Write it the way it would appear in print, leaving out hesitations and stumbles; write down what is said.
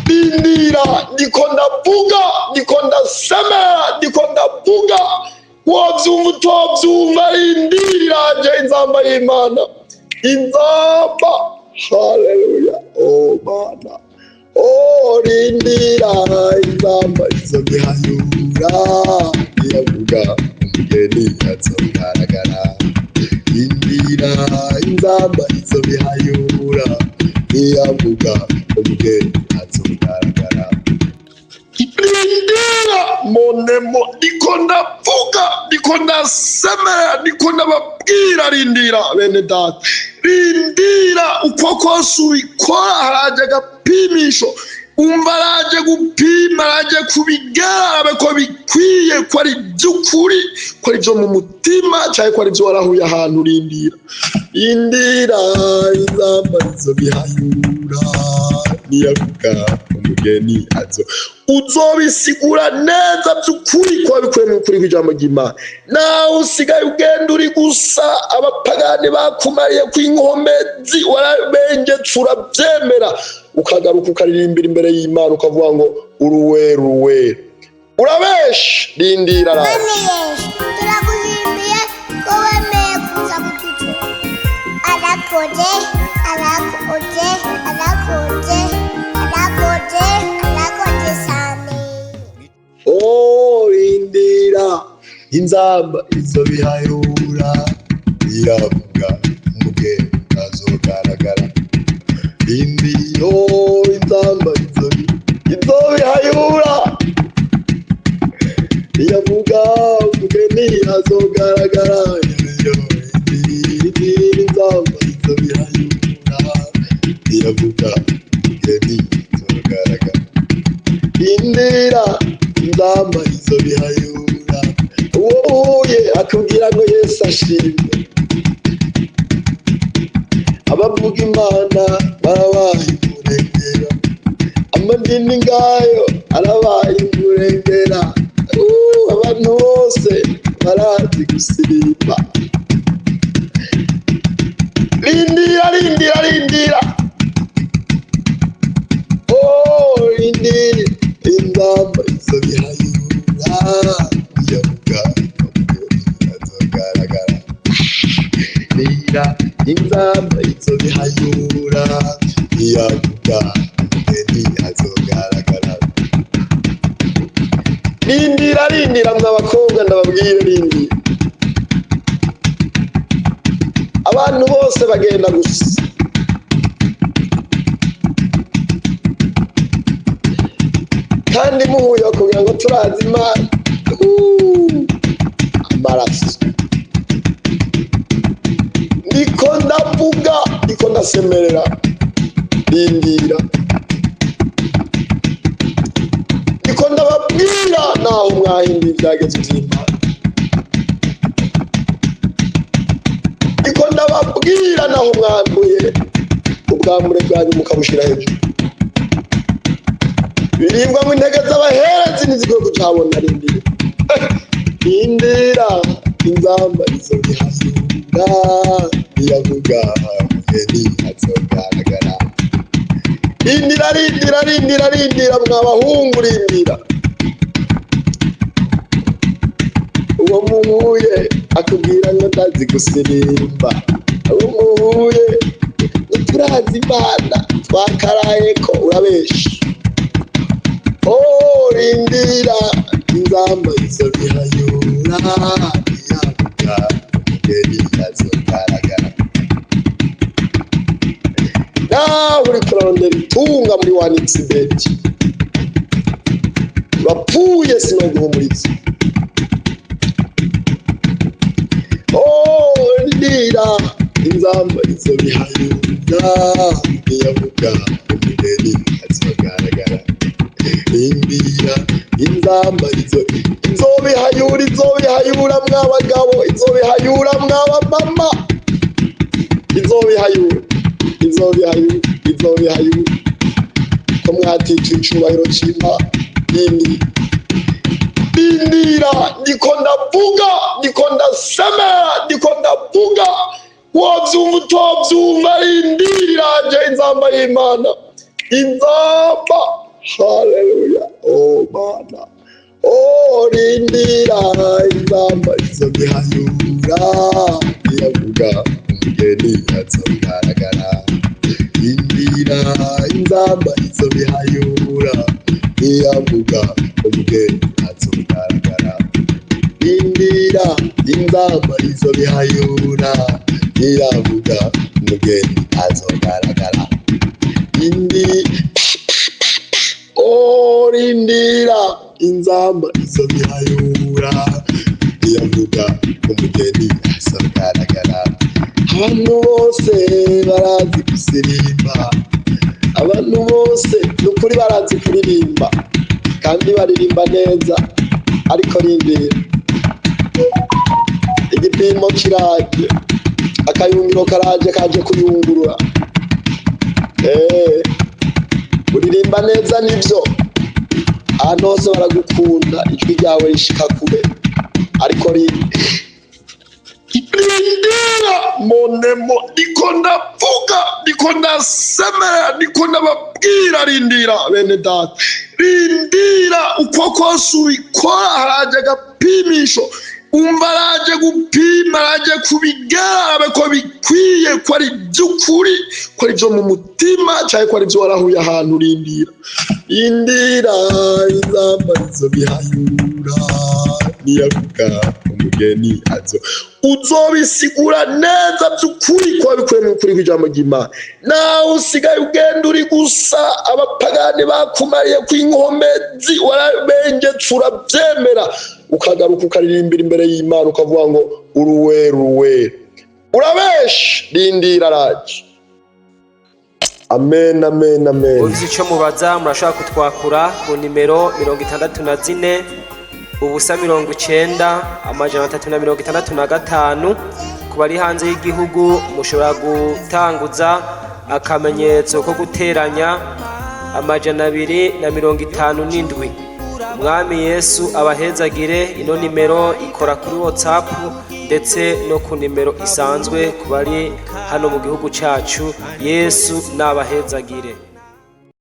Rindira ndiko ndavuga, ndiko ndasemera, ndiko ndavuga, wovyumva utovyumva, rindira je inzamba y'Imana, inzamba. Haleluya. Oh Mana, oh rindira inzamba izobihayura, iyavuga umugeni azogaragara. Rindira inzamba izobihayura, iyavuga umugeni azogaragara. Rindira monemo, ndiko ndavuga, ndiko ndasemera, ndiko ndababwira, rindira bene data, rindira uko kose ubikora. Haraje agapimisho, umva araje gupima, araje kubigarabe ko bikwiye, ko ari by'ukuri, ko ari byo mu mutima, cyangwa ko ari byo warahuye ahantu. Rindira, rindira inzamba izobihayura, niyavuga umugeni azo. Uzobisigura neza by'ukuri ko wabikuye mu kuri kw'ijambo ry'Imana. Nawe usigaye ugenda uri gusa, abapagani bakumariye kw'inkomezi, warabengetse urabyemera, ukagaruka ukaririmbira imbere y'Imana ukavuga ngo uruwera, uruwera. Urabesha. Rindira raje. Turaguhimbiye ko wemeye kuza kuducura. Arakoze, arakoze, arakoze, arakoze, arakoze cyane. Oh rindira inzamba izobihayura, iravuga umugeni azogaragara. Rindira inzamba izobihayura, iravuga umugeni azogaragara. Rindira inzamba izobihayura, iravuga umugeni azogaragara. Rindira inzamba izobihayura. Uwoye akubwira ngo Yesu ashimwe. Abavuga Imana barabaye umurengera, amadini ngayo arabaye umurengera. Abantu bose barazi gusirimba. Rindira, rindira, rindira. Oh rindira inzamba izobihayura, iyavuga umugeni azogaragara. Rindira inzamba izobihayura, iyavuga umugeni azogaragara. Rindira, rindira mw'abakobwa ndababwire, rindira. Abantu bose bagenda gusa, kandi muhuye kugira ngo turazi Imana. Amaraso. Ndiko ndavuga, ndiko ndasemerera. Rindira, ndiko ndababwira naho mwahinduye ibyagezwe by'Imana. Ndiko ndababwira naho mwambuye ubwambure bwanyu mukabushira hejuru. Biribwa mu intege z'abaherezi ntizikwiye kutabona. Rindira, rindira inzamba izobihayura, iyavuga umugeni azogaragara. Rindira, rindira, rindira, rindira mw'abahungu, rindira. Uwo muhuye akubwira ngo ndazi gusirimba, uwo muhuye turazi Imana, twakaraye ko, urabesha. Oh rindira inzamba izobihayura, iyavuga umugeni azogaragara. Nawe uri kurondera itunga muri wanitsibeti, urapfuye sinoguhumuriza. Oh rindira inzamba izobihayura, iyavuga umugeni azogaragara. Rindira inzamba izobihayura, izobihayura mw'abagabo, izobihayura mw'abamama, izobihayura, izobihayura, izobihayura. Ko mwatikiye icubahiro c'Imana. Rindira ndiko ndavuga, ndiko ndasemera, ndiko ndavuga, wovyumva utovyumva. Rindira je inzamba y'Imana, inzamba. Haleluya. Oh mana, oh rindira inzamba izobihayura, iyavuga umugeni azogaragara. Rindira inzamba izobihayura, iyavuga umugeni azogaragara. Rindira inzamba izobihayura, iyavuga umugeni azogaragara. Rindira inzamba izobihayura, iyavuga umugeni azogaragara. Abantu bose barazi gusirimba, abantu bose nukuri barazi kuririmba kandi baririmba neza, ariko rindira igipimo kiraje, akayungiro karaje kaje kuyungurura. Uririmba neza nivyo, ahantu hose baragukunda, ijwi ryawe rishika kure, ariko rindira monemo, ndiko ndavuga, ndiko ndasemera, ndiko ndababwira rindira bene data. Rindira uko kose ubikora, haraje agapimisho, umva araje gupima, araje kubigara ko bikwiye, ko ari by'ukuri, ko ari byo mu mutima, cyangwa ko ari byo warahuye ahantu. Rindira inzamba izobihayura, niyavuga umugeni uzobisigura neza by'ukuri ko wabikuye mu kuri kw'ijambo ry'Imana. Nawe usigaye ugenda uri gusa, abapagani bakumariye kw'inkomezi, warabengetse urabyemera, ukagaruka ukaririmbira imbere y'Imana ukavuga ngo uruwera urabeshe. Rindira araje. Amen, amen, amen. Uzi icyo mubaza, murashaka kutwakura ku nimero 64 ubusa 90 amajana 365. Ku bari hanze y'igihugu mushobora gutanguza akamenyetso ko guteranya amajana 257. Umwami Yesu abahezagire. Ino nimero ikora kuri WhatsApp ndetse no ku nimero isanzwe ku bari hano mu gihugu cyacu. Yesu nabahezagire.